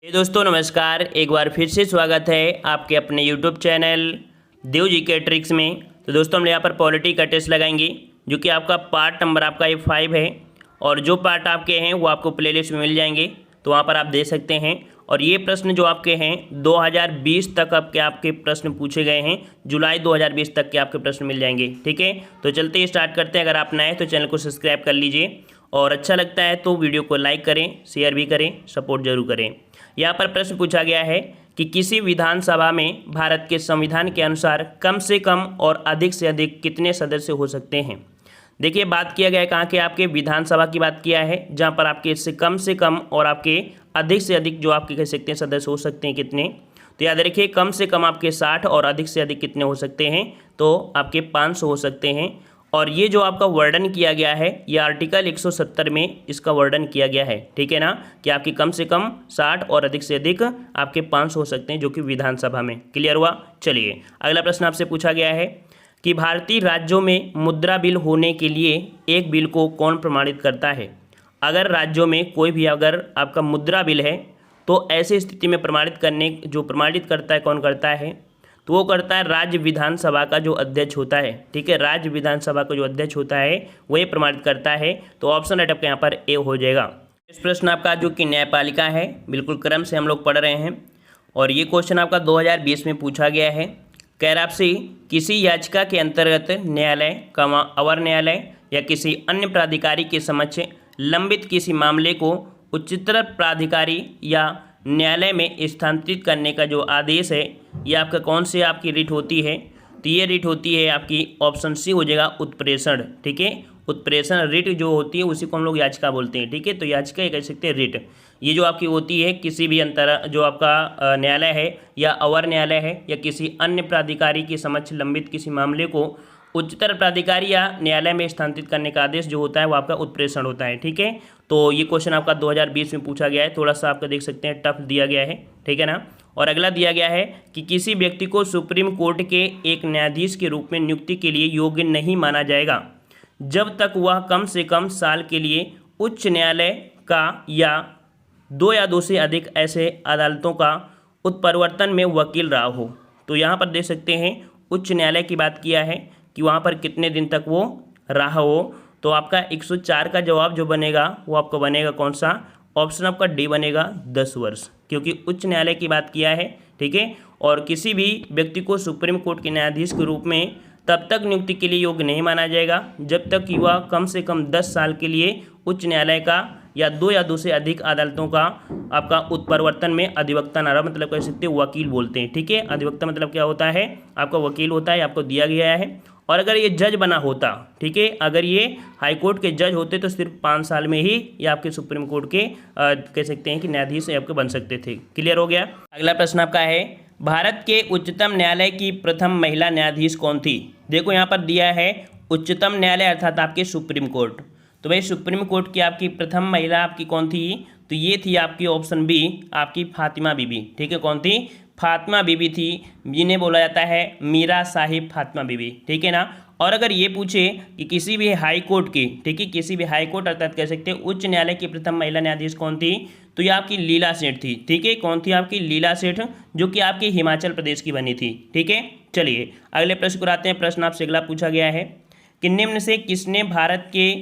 दोस्तों नमस्कार। एक बार फिर से स्वागत है आपके अपने यूट्यूब चैनल देव जी के ट्रिक्स में। तो दोस्तों हम यहाँ पर पॉलिटी का टेस्ट लगाएंगे जो कि आपका पार्ट नंबर आपका ये 5 है और जो पार्ट आपके हैं वो आपको प्लेलिस्ट में मिल जाएंगे, तो वहाँ पर आप दे सकते हैं। और ये प्रश्न जो आपके हैं 2020 तक आपके प्रश्न पूछे गए हैं, जुलाई 2020 तक के आपके प्रश्न मिल जाएंगे। ठीक है, तो चलते ही स्टार्ट करते हैं। अगर आप नए हैं तो चैनल को सब्सक्राइब कर लीजिए और अच्छा लगता है तो वीडियो को लाइक करें, शेयर भी करें, सपोर्ट जरूर करें। यहाँ पर प्रश्न पूछा गया है कि किसी विधानसभा में भारत के संविधान के अनुसार कम से कम और अधिक से अधिक कितने सदस्य हो सकते हैं। देखिए बात किया गया है कहाँ के आपके विधानसभा की बात किया है, जहाँ पर आपके से कम और आपके अधिक से अधिक जो आपके कह सकते हैं सदस्य हो सकते हैं कितने। तो याद रखिए कम से कम आपके 60 और अधिक से अधिक कितने हो सकते हैं, तो आपके 500 हो सकते हैं। और ये जो आपका वर्णन किया गया है ये आर्टिकल 170 में इसका वर्णन किया गया है। ठीक है ना, कि आपकी कम से कम 60 और अधिक से अधिक आपके 500 हो सकते हैं जो कि विधानसभा में। क्लियर हुआ। चलिए अगला प्रश्न आपसे पूछा गया है कि भारतीय राज्यों में मुद्रा बिल होने के लिए एक बिल को कौन प्रमाणित करता है। अगर राज्यों में कोई भी अगर आपका मुद्रा बिल है तो ऐसी स्थिति में प्रमाणित करता है कौन करता है, तो वो करता है राज्य विधानसभा का जो अध्यक्ष होता है। ठीक है, राज्य विधानसभा का जो अध्यक्ष होता है वही प्रमाणित करता है। तो ऑप्शन राइट आपका यहाँ पर ए हो जाएगा। इस प्रश्न आपका जो कि न्यायपालिका है, बिल्कुल क्रम से हम लोग पढ़ रहे हैं और ये क्वेश्चन आपका 2020 में पूछा गया है। कह रहा आपसे किसी याचिका के अंतर्गत न्यायालय अवर न्यायालय या किसी अन्य प्राधिकारी के समक्ष लंबित किसी मामले को उच्चतर प्राधिकारी या न्यायालय में स्थानांतरित करने का जो आदेश है ये आपका कौन से आपकी रिट होती है, तो ये रिट होती है आपकी ऑप्शन सी हो जाएगा उत्प्रेषण। ठीक है, उत्प्रेषण रिट जो होती है उसी को हम लोग याचिका बोलते हैं। ठीक है, तो याचिका ये कह सकते हैं रिट। ये जो आपकी होती है किसी भी जो आपका न्यायालय है या अवर न्यायालय है या किसी अन्य प्राधिकारी के समक्ष लंबित किसी मामले को उच्चतर प्राधिकारी या न्यायालय में स्थानांतरित करने का आदेश जो होता है वो आपका उत्प्रेषण होता है। ठीक है, तो ये क्वेश्चन आपका 2020 में पूछा गया है, थोड़ा सा आपका देख सकते हैं टफ दिया गया है। ठीक है ना। और अगला दिया गया है कि किसी व्यक्ति को सुप्रीम कोर्ट के एक न्यायाधीश के रूप में नियुक्ति के लिए योग्य नहीं माना जाएगा जब तक वह कम से कम साल के लिए उच्च न्यायालय का या 2 या 2 से अधिक ऐसे अदालतों का उत्परिवर्तन में वकील रहा हो। तो यहाँ पर देख सकते हैं उच्च न्यायालय की बात किया है कि वहाँ पर कितने दिन तक वो रहा हो। तो आपका 104 का जवाब जो बनेगा वो आपका बनेगा कौन सा, ऑप्शन आपका डी बनेगा 10 वर्ष, क्योंकि उच्च न्यायालय की बात किया है। ठीक है, और किसी भी व्यक्ति को सुप्रीम कोर्ट के न्यायाधीश के रूप में तब तक नियुक्ति के लिए योग्य नहीं माना जाएगा जब तक कि वह कम से कम 10 साल के लिए उच्च न्यायालय का या 2 या 2 से अधिक अदालतों का आपका उत्परिवर्तन में अधिवक्ता न रहा, मतलब कह सकते हैं वकील बोलते हैं। ठीक है, अधिवक्ता मतलब क्या होता है, आपका वकील होता है, आपको दिया गया है। और अगर ये जज बना होता, ठीक है, अगर ये हाई कोर्ट के जज होते तो सिर्फ 5 साल में ही ये आपके सुप्रीम कोर्ट के कह सकते हैं कि न्यायाधीश आपके बन सकते थे। क्लियर हो गया। अगला प्रश्न आपका है भारत के उच्चतम न्यायालय की प्रथम महिला न्यायाधीश कौन थी। देखो यहाँ पर दिया है उच्चतम न्यायालय अर्थात आपके सुप्रीम कोर्ट। तो भाई सुप्रीम कोर्ट की आपकी प्रथम महिला आपकी कौन थी, तो ये थी आपकी ऑप्शन बी आपकी फातिमा बीबी। ठीक है, कौन थी, फातिमा बीबी थी, जिन्हें बोला जाता है मीरा साहिब फातिमा बीबी। ठीक है ना। और अगर ये पूछे कि किसी भी हाई कोर्ट की, ठीक है, किसी भी हाई कोर्ट अर्थात कह सकते हैं उच्च न्यायालय की प्रथम महिला न्यायाधीश कौन थी, तो ये आपकी लीला सेठ थी। ठीक है, कौन थी आपकी लीला सेठ, जो कि आपकी हिमाचल प्रदेश की बनी थी। ठीक है, चलिए अगले प्रश्न को आते हैं। प्रश्न आपसे अगला पूछा गया है कि निम्न से किसने भारत के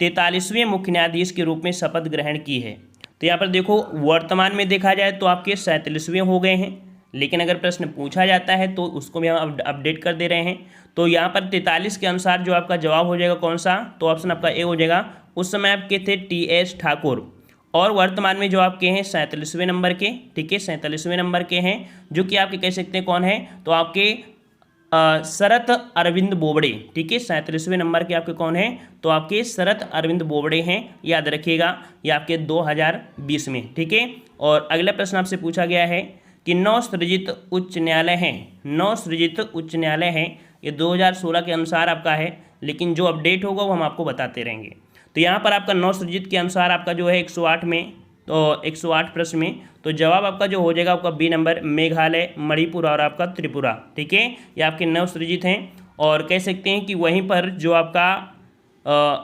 43वें मुख्य न्यायाधीश के रूप में शपथ ग्रहण की है। तो यहाँ पर देखो वर्तमान में देखा जाए तो आपके 47वें हो गए हैं, लेकिन अगर प्रश्न पूछा जाता है तो उसको भी हम अपडेट कर दे रहे हैं। तो यहाँ पर 43 के अनुसार जो आपका जवाब हो जाएगा कौन सा, तो ऑप्शन आपका ए हो जाएगा। उस समय आपके थे TS ठाकुर और वर्तमान में जो आपके हैं 47वें नंबर के। ठीक है, 47वें नंबर के हैं जो कि आपके कह सकते हैं कौन है, तो आपके शरत अरविंद बोबड़े। ठीक है, 47वें नंबर के आपके कौन हैं, तो आपके शरत अरविंद बोबड़े हैं, याद रखिएगा, ये आपके 2020 में। ठीक है, और अगला प्रश्न आपसे पूछा गया है कि 9 सृजित उच्च न्यायालय हैं, 9 सृजित उच्च न्यायालय हैं, ये 2016 के अनुसार आपका है, लेकिन जो अपडेट होगा वो हम आपको बताते रहेंगे। तो यहाँ पर आपका 9 सृजित के अनुसार आपका जो है 108 में, तो 108 प्रश्न में तो जवाब आपका जो हो जाएगा आपका बी नंबर, मेघालय, मणिपुर और आपका त्रिपुरा। ठीक है, ये आपके 9 सृजित हैं। और कह सकते हैं कि वहीं पर जो आपका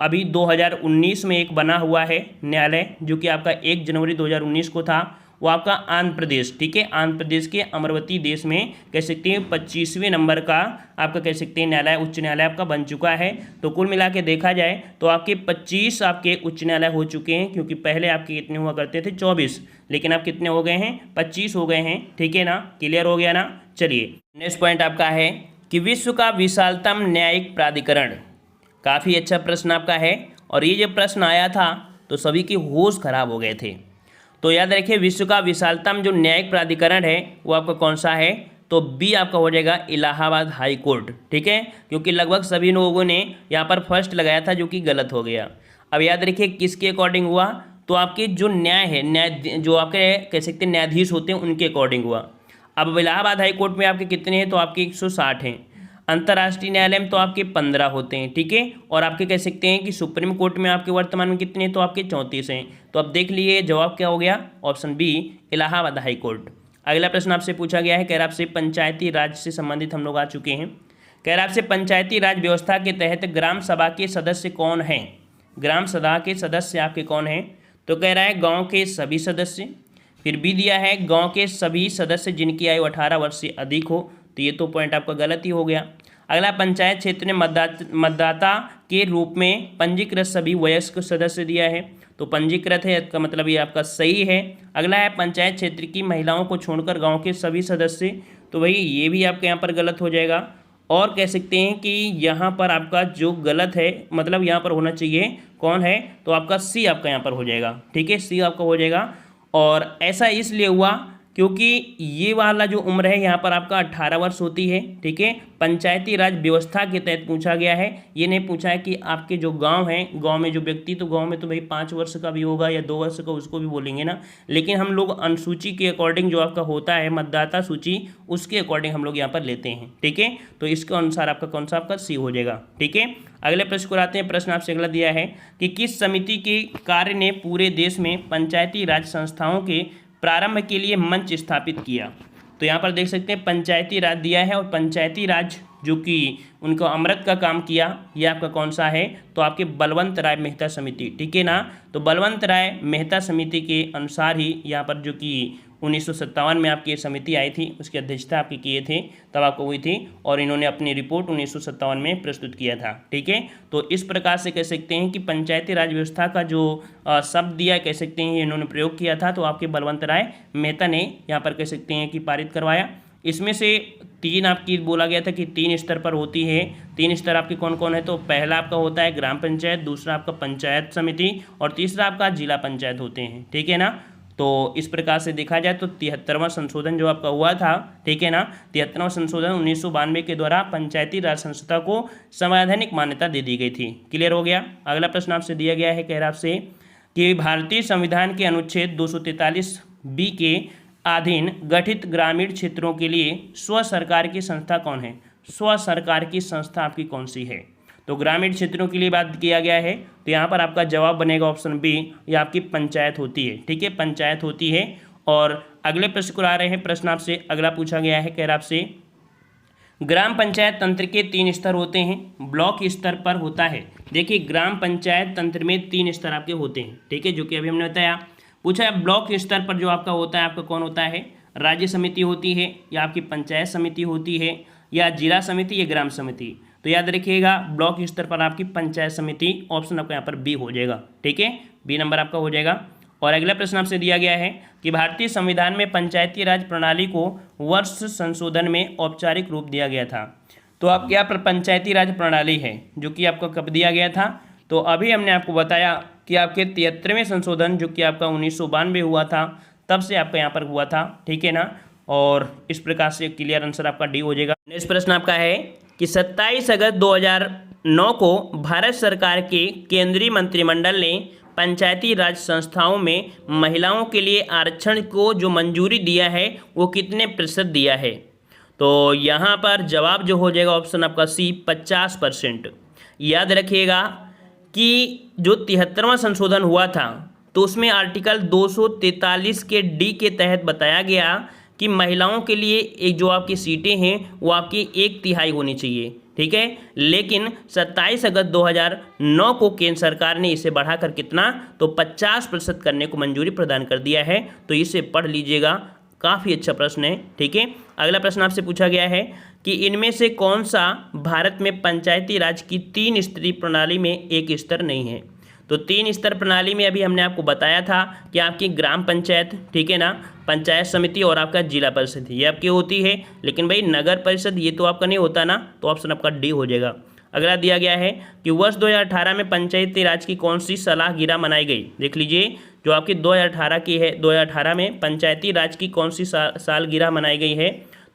अभी 2019 में एक बना हुआ है न्यायालय, जो कि आपका 1 जनवरी 2019 को था, वो आपका आंध्र प्रदेश, ठीक है, आंध्र प्रदेश के अमरावती देश में कह सकते हैं 25वें नंबर का आपका कह सकते हैं न्यायालय, उच्च न्यायालय आपका बन चुका है। तो कुल मिला के देखा जाए तो आपके 25 आपके उच्च न्यायालय हो चुके हैं, क्योंकि पहले आपके कितने हुआ करते थे 24, लेकिन आप कितने हो गए हैं 25 हो गए हैं, ठीक है ना, क्लियर हो गया ना। चलिए नेक्स्ट पॉइंट आपका है कि विश्व का विशालतम न्यायिक प्राधिकरण। काफ़ी अच्छा प्रश्न आपका है, और ये जब प्रश्न आया था तो सभी के होश खराब हो गए थे। तो याद रखिए विश्व का विशालतम जो न्यायिक प्राधिकरण है वो आपका कौन सा है, तो बी आपका हो जाएगा इलाहाबाद हाई कोर्ट, ठीक है, क्योंकि लगभग सभी लोगों ने यहाँ पर फर्स्ट लगाया था जो कि गलत हो गया। अब याद रखिए किसके अकॉर्डिंग हुआ, तो आपके जो न्याय है, न्याय जो आपके कह सकते हैं न्यायाधीश होते हैं उनके अकॉर्डिंग हुआ। अब इलाहाबाद हाई कोर्ट में आपके कितने हैं, तो आपके 160 हैं। अंतर्राष्ट्रीय न्यायालय में तो आपके 15 होते हैं, ठीक है, और आपके कह सकते हैं कि सुप्रीम कोर्ट में आपके वर्तमान में कितने हैं, तो आपके 34 हैं। तो अब देख लिए जवाब क्या हो गया, option B Allahabad high court. अगला प्रश्न आपसे पूछा गया है, कह रहा आपसे पंचायती राज से संबंधित हम लोग आ चुके हैं। कह रहा आपसे पंचायती राज व्यवस्था के तहत ग्राम सभा के सदस्य कौन हैं, ग्राम सभा के सदस्य आपके कौन हैं, तो कह रहा है गाँव के सभी सदस्य। फिर बी दिया है गाँव के सभी सदस्य जिनकी आयु 18 वर्ष से अधिक हो, तो ये तो पॉइंट आपका गलत ही हो गया। अगला पंचायत क्षेत्र में मतदाता के रूप में पंजीकृत सभी वयस्क सदस्य दिया है, तो पंजीकृत है इसका मतलब ये आपका सही है। अगला है पंचायत क्षेत्र की महिलाओं को छोड़कर गांव के सभी सदस्य, तो भाई ये भी आपके यहाँ पर गलत हो जाएगा। और कह सकते हैं कि यहाँ पर आपका जो गलत है मतलब यहाँ पर होना चाहिए कौन है, तो आपका सी आपका यहाँ पर हो जाएगा, ठीक है, सी आपका हो जाएगा। और ऐसा इसलिए हुआ क्योंकि ये वाला जो उम्र है यहाँ पर आपका 18 वर्ष होती है, ठीक है। पंचायती राज व्यवस्था के तहत पूछा गया है, ये नहीं पूछा है कि आपके जो गांव हैं, गांव में जो व्यक्ति, तो गांव में तो भाई 5 वर्ष का भी होगा या 2 वर्ष का, उसको भी बोलेंगे ना, लेकिन हम लोग अनुसूची के अकॉर्डिंग जो आपका होता है मतदाता सूची, उसके अकॉर्डिंग हम लोग यहाँ पर लेते हैं, ठीक है। तो इसके अनुसार आपका कौन सा आपका सी हो जाएगा, ठीक है। अगले प्रश्न को आते हैं। प्रश्न आपसे अगला दिया है कि किस समिति के कार्य ने पूरे देश में पंचायती राज संस्थाओं के प्रारंभ के लिए मंच स्थापित किया। तो यहाँ पर देख सकते हैं पंचायती राज दिया है, और पंचायती राज जो कि उनको अमृत का काम किया, ये आपका कौन सा है, तो आपके बलवंत राय मेहता समिति, ठीक है ना। तो बलवंत राय मेहता समिति के अनुसार ही यहाँ पर जो कि 1957 में आपकी ये समिति आई थी, उसकी अध्यक्षता आपके किए थे, तब आपको हुई थी, और इन्होंने अपनी रिपोर्ट 1957 में प्रस्तुत किया था, ठीक है। तो इस प्रकार से कह सकते हैं कि पंचायती राज व्यवस्था का जो शब्द दिया कह सकते हैं इन्होंने प्रयोग किया था, तो आपके बलवंत राय मेहता ने यहाँ पर कह सकते हैं कि पारित करवाया। इसमें से 3 आपकी बोला गया था कि 3 स्तर पर होती है। 3 स्तर आपके कौन कौन है, तो पहला आपका होता है ग्राम पंचायत, दूसरा आपका पंचायत समिति, और तीसरा आपका जिला पंचायत होते हैं, ठीक है ना। तो इस प्रकार से देखा जाए तो 73वां संशोधन जो आपका हुआ था, ठीक है ना, 73वां संशोधन 1992 के द्वारा पंचायती राज संस्था को संवैधानिक मान्यता दे दी गई थी। क्लियर हो गया। अगला प्रश्न आपसे दिया गया है, कह रहा आपसे कि भारतीय संविधान के अनुच्छेद 243B के अधीन गठित ग्रामीण क्षेत्रों के लिए स्व सरकार की संस्था कौन है, स्व सरकार की संस्था आपकी कौन सी है। तो ग्रामीण क्षेत्रों के लिए बात किया गया है, तो यहाँ पर आपका जवाब बनेगा ऑप्शन बी, ये आपकी पंचायत होती है, ठीक है, पंचायत होती है। और अगले प्रश्न को आ रहे हैं। प्रश्न आपसे अगला पूछा गया है, कह रहा आपसे ग्राम पंचायत तंत्र के 3 स्तर होते हैं, ब्लॉक स्तर पर होता है। देखिए ग्राम पंचायत तंत्र में 3 स्तर आपके होते हैं, ठीक है, जो कि अभी हमने बताया। पूछा है ब्लॉक स्तर पर जो आपका होता है आपका कौन होता है, राज्य समिति होती है, या आपकी पंचायत समिति होती है, या जिला समिति, या ग्राम समिति। तो याद रखिएगा ब्लॉक स्तर पर आपकी पंचायत समिति, ऑप्शन आपका यहाँ पर बी हो जाएगा, ठीक है, बी नंबर आपका हो जाएगा। और अगला प्रश्न आपसे दिया गया है कि भारतीय संविधान में पंचायती राज प्रणाली को वर्ष संशोधन में औपचारिक रूप दिया गया था। तो आपके यहाँ पर पंचायती राज प्रणाली है जो कि आपको कब दिया गया था, तो अभी हमने आपको बताया कि आपके 73वें संशोधन जो कि आपका 1992 हुआ था, तब से आपका यहाँ पर हुआ था, ठीक है ना। और इस प्रकार से क्लियर आंसर आपका डी हो जाएगा। नेक्स्ट प्रश्न आपका है कि 27 अगस्त 2009 को भारत सरकार के केंद्रीय मंत्रिमंडल ने पंचायती राज संस्थाओं में महिलाओं के लिए आरक्षण को जो मंजूरी दिया है वो कितने प्रतिशत दिया है। तो यहाँ पर जवाब जो हो जाएगा ऑप्शन आपका सी 50%। याद रखिएगा कि जो 73वां संशोधन हुआ था तो उसमें आर्टिकल 243 के डी के तहत बताया गया कि महिलाओं के लिए एक जो आपकी सीटें हैं वो आपकी 1/3 होनी चाहिए, ठीक है। लेकिन 27 अगस्त 2009 को केंद्र सरकार ने इसे बढ़ाकर कितना, तो 50% करने को मंजूरी प्रदान कर दिया है। तो इसे पढ़ लीजिएगा, काफ़ी अच्छा प्रश्न है, ठीक है। अगला प्रश्न आपसे पूछा गया है कि इनमें से कौन सा भारत में पंचायती राज की 3 स्तरीय प्रणाली में एक स्तर नहीं है। तो 3 स्तर प्रणाली में अभी हमने आपको बताया था कि आपकी ग्राम पंचायत, ठीक है ना, पंचायत समिति और आपका जिला परिषद ये आपकी होती है। लेकिन भाई नगर परिषद ये तो आपका नहीं होता ना, तो ऑप्शन आपका डी हो जाएगा। अगला दिया गया है कि वर्ष 2018 में पंचायती राज की कौन सी सलाहगिरह मनाई गई। देख लीजिए, जो आपकी 2018 की है, 2018 में पंचायती राज की कौन सी सालगिरह मनाई गई है।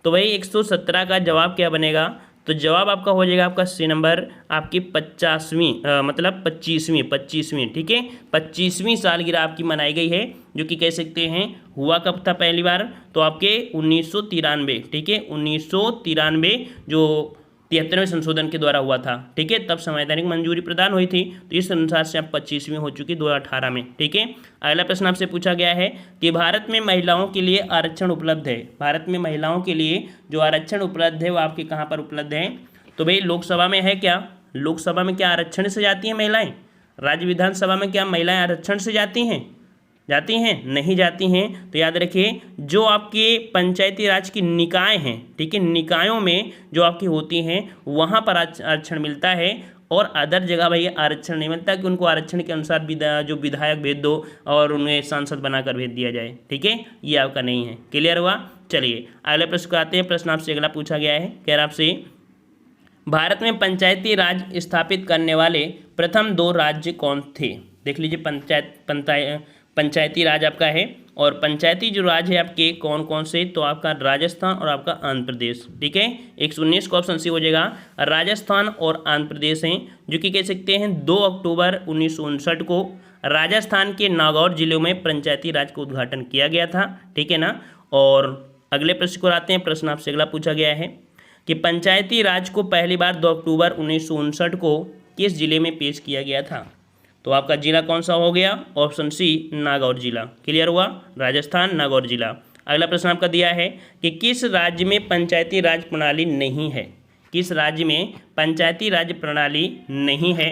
तो वही 117 का जवाब क्या बनेगा, तो जवाब आपका हो जाएगा आपका सी नंबर आपकी 50वीं मतलब 25वीं, ठीक है, 25वीं सालगिरह आपकी मनाई गई है। जो कि कह सकते हैं हुआ कब था पहली बार, तो आपके 1993, ठीक है, 1993 जो 73वें संशोधन के द्वारा हुआ था, ठीक है, तब संवैधानिक मंजूरी प्रदान हुई थी। तो इस अनुसार से आप 25वीं हो चुकी 2018 में, ठीक है। अगला प्रश्न आपसे पूछा गया है कि भारत में महिलाओं के लिए आरक्षण उपलब्ध है। भारत में महिलाओं के लिए जो आरक्षण उपलब्ध है वो आपके कहाँ पर उपलब्ध है, तो भाई लोकसभा में है क्या, लोकसभा में क्या आरक्षण से जाती हैं महिलाएँ। राज्य विधानसभा में क्या महिलाएँ आरक्षण से जाती हैं, नहीं जाती हैं। तो याद रखिए, जो आपके पंचायती राज की निकाय हैं, ठीक है, निकायों में जो आपकी होती हैं वहाँ पर आरक्षण मिलता है, और अदर जगह भाई आरक्षण नहीं मिलता कि उनको आरक्षण के अनुसार जो विधायक भेज दो और उन्हें सांसद बनाकर भेज दिया जाए, ठीक है, ये आपका नहीं है। क्लियर हुआ। चलिए अगले प्रश्न को आते हैं। प्रश्न आपसे अगला पूछा गया है, कह रहा आपसे भारत में पंचायती राज स्थापित करने वाले प्रथम 2 राज्य कौन थे। देख लीजिए, पंचायती राज आपका है, और पंचायती जो राज्य है आपके कौन कौन से, तो आपका राजस्थान और आपका आंध्र प्रदेश, ठीक है। 119 का ऑप्शन सी हो जाएगा, राजस्थान और आंध्र प्रदेश हैं। जो कि कह सकते हैं 2 अक्टूबर 1959 को राजस्थान के नागौर जिले में पंचायती राज का उद्घाटन किया गया था, ठीक है ना। और अगले प्रश्न को आते हैं। प्रश्न आपसे अगला पूछा गया है कि पंचायती राज को पहली बार 2 अक्टूबर 1959 को किस जिले में पेश किया गया था। तो आपका जिला कौन सा हो गया, ऑप्शन सी नागौर जिला। क्लियर हुआ, राजस्थान नागौर जिला। अगला प्रश्न आपका दिया है कि किस राज्य में पंचायती राज प्रणाली नहीं है। किस राज्य में पंचायती राज प्रणाली नहीं है,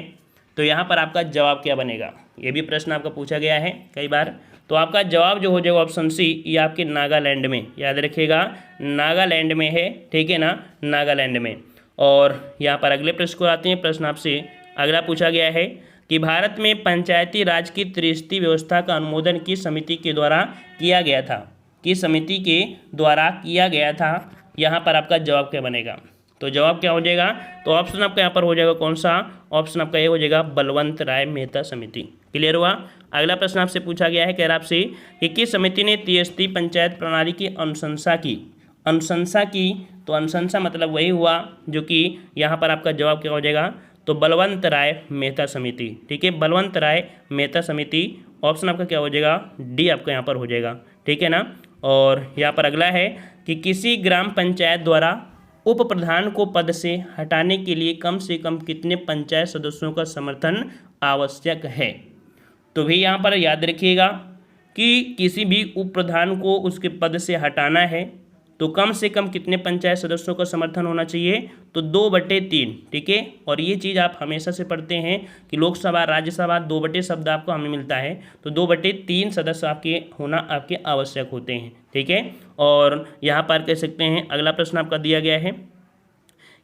तो यहाँ पर आपका जवाब क्या बनेगा, ये भी प्रश्न आपका पूछा गया है कई बार। तो आपका जवाब जो हो जाएगा ऑप्शन सी, ये आपके नागालैंड में, याद रखिएगा नागालैंड में है, ठीक है ना, नागालैंड में। और यहाँ पर अगले प्रश्न को आते हैं। प्रश्न आपसे अगला पूछा गया है कि भारत में पंचायती राज की त्रिस्तरीय व्यवस्था का अनुमोदन किस समिति के द्वारा किया गया था। किस समिति के द्वारा किया गया था, यहाँ पर आपका जवाब क्या बनेगा, तो जवाब क्या हो जाएगा, तो ऑप्शन आपका यहाँ पर हो जाएगा कौन सा, ऑप्शन आपका ये हो जाएगा बलवंत राय मेहता समिति। क्लियर हुआ। अगला प्रश्न आपसे पूछा गया है, कह रहा आपसे कि किस समिति ने त्रिस्तरीय पंचायत प्रणाली की अनुशंसा की। अनुशंसा की, तो अनुशंसा मतलब वही हुआ जो कि यहाँ पर आपका जवाब क्या हो जाएगा, तो बलवंत राय मेहता समिति, ठीक है, बलवंत राय मेहता समिति। ऑप्शन आपका क्या हो जाएगा, डी आपका यहाँ पर हो जाएगा, ठीक है ना। और यहाँ पर अगला है कि किसी ग्राम पंचायत द्वारा उप प्रधान को पद से हटाने के लिए कम से कम कितने पंचायत सदस्यों का समर्थन आवश्यक है। तो भी यहाँ पर याद रखिएगा कि किसी भी उप प्रधान को उसके पद से हटाना है तो कम से कम कितने पंचायत सदस्यों का समर्थन होना चाहिए, तो 2/3, ठीक है। और ये चीज़ आप हमेशा से पढ़ते हैं कि लोकसभा राज्यसभा 2/, शब्द आपको हमें मिलता है, तो 2/3 सदस्य आपके होना आपके आवश्यक होते हैं, ठीक है। और यहाँ पर कह सकते हैं अगला प्रश्न आपका दिया गया है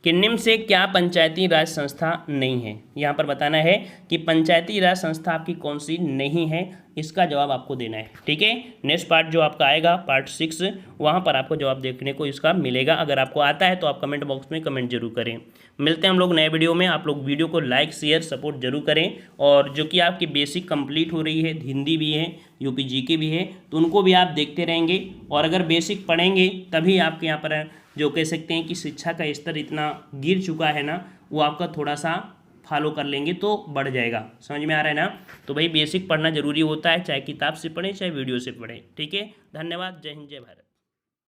कि निम्न से क्या पंचायती राज संस्था नहीं है। यहाँ पर बताना है कि पंचायती राज संस्था आपकी कौन सी नहीं है, इसका जवाब आपको देना है, ठीक है। नेक्स्ट पार्ट जो आपका आएगा पार्ट 6, वहाँ पर आपको जवाब देखने को इसका मिलेगा। अगर आपको आता है तो आप कमेंट बॉक्स में कमेंट जरूर करें। मिलते हैं हम लोग नए वीडियो में। आप लोग वीडियो को लाइक शेयर सपोर्ट जरूर करें, और जो कि आपकी बेसिक कंप्लीट हो रही है, हिंदी भी है, यूपी जीके भी है, तो उनको भी आप देखते रहेंगे। और अगर बेसिक पढ़ेंगे तभी आपके यहाँ पर जो कह सकते हैं कि शिक्षा का स्तर इतना गिर चुका है ना, वो आपका थोड़ा सा फॉलो कर लेंगे तो बढ़ जाएगा। समझ में आ रहा है ना। तो भाई बेसिक पढ़ना जरूरी होता है, चाहे किताब से पढ़ें चाहे वीडियो से पढ़ें, ठीक है। धन्यवाद। जय हिंद जय भारत।